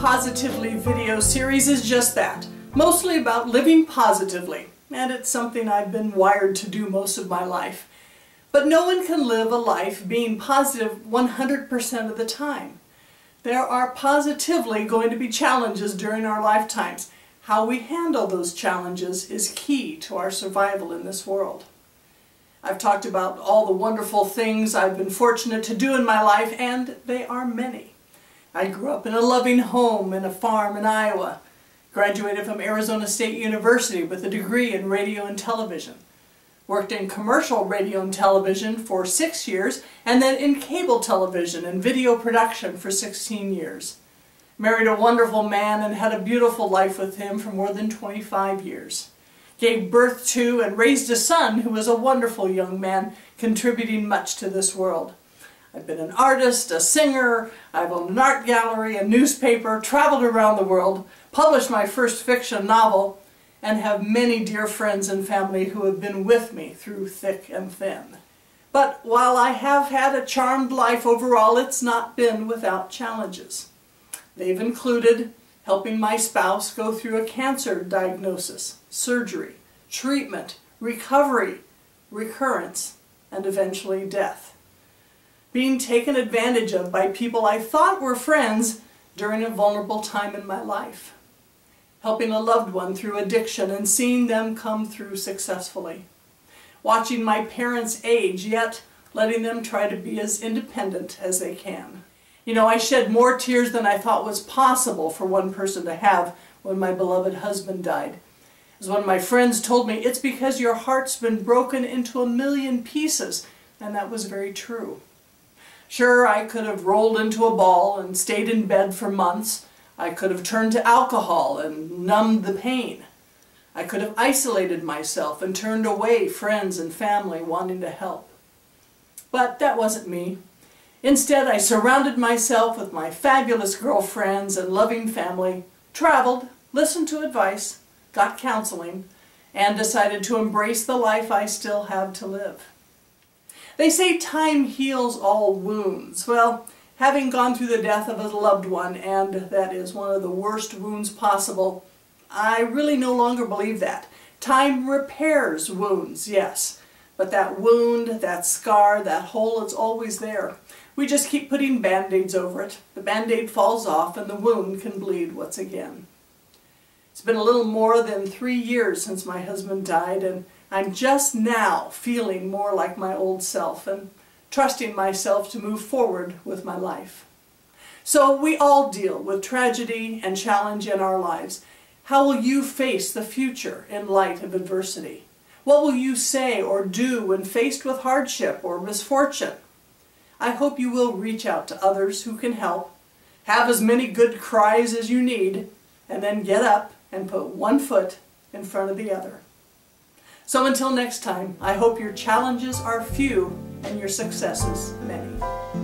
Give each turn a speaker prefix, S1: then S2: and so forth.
S1: Positively video series is just that, mostly about living positively, and it's something I've been wired to do most of my life. But no one can live a life being positive 100% of the time. There are positively going to be challenges during our lifetimes. How we handle those challenges is key to our survival in this world. I've talked about all the wonderful things I've been fortunate to do in my life, and they are many. I grew up in a loving home in a farm in Iowa, graduated from Arizona State University with a degree in radio and television, worked in commercial radio and television for 6 years, and then in cable television and video production for 16 years. Married a wonderful man and had a beautiful life with him for more than 25 years. Gave birth to and raised a son who was a wonderful young man, contributing much to this world. I've been an artist, a singer, I've owned an art gallery, a newspaper, traveled around the world, published my first fiction novel, and have many dear friends and family who have been with me through thick and thin. But while I have had a charmed life overall, it's not been without challenges. They've included helping my spouse go through a cancer diagnosis, surgery, treatment, recovery, recurrence, and eventually death. Being taken advantage of by people I thought were friends during a vulnerable time in my life. Helping a loved one through addiction and seeing them come through successfully. Watching my parents age, yet letting them try to be as independent as they can. You know, I shed more tears than I thought was possible for one person to have when my beloved husband died. As one of my friends told me, it's because your heart's been broken into a million pieces, and that was very true. Sure, I could have rolled into a ball and stayed in bed for months. I could have turned to alcohol and numbed the pain. I could have isolated myself and turned away friends and family wanting to help. But that wasn't me. Instead, I surrounded myself with my fabulous girlfriends and loving family, traveled, listened to advice, got counseling, and decided to embrace the life I still have to live. They say time heals all wounds. Well, having gone through the death of a loved one, and that is one of the worst wounds possible, I really no longer believe that. Time repairs wounds, yes, but that wound, that scar, that hole, it's always there. We just keep putting band-aids over it. The band-aid falls off and the wound can bleed once again. It's been a little more than 3 years since my husband died, and I'm just now feeling more like my old self and trusting myself to move forward with my life. So we all deal with tragedy and challenge in our lives. How will you face the future in light of adversity? What will you say or do when faced with hardship or misfortune? I hope you will reach out to others who can help, have as many good cries as you need, and then get up and put one foot in front of the other. So until next time, I hope your challenges are few and your successes many.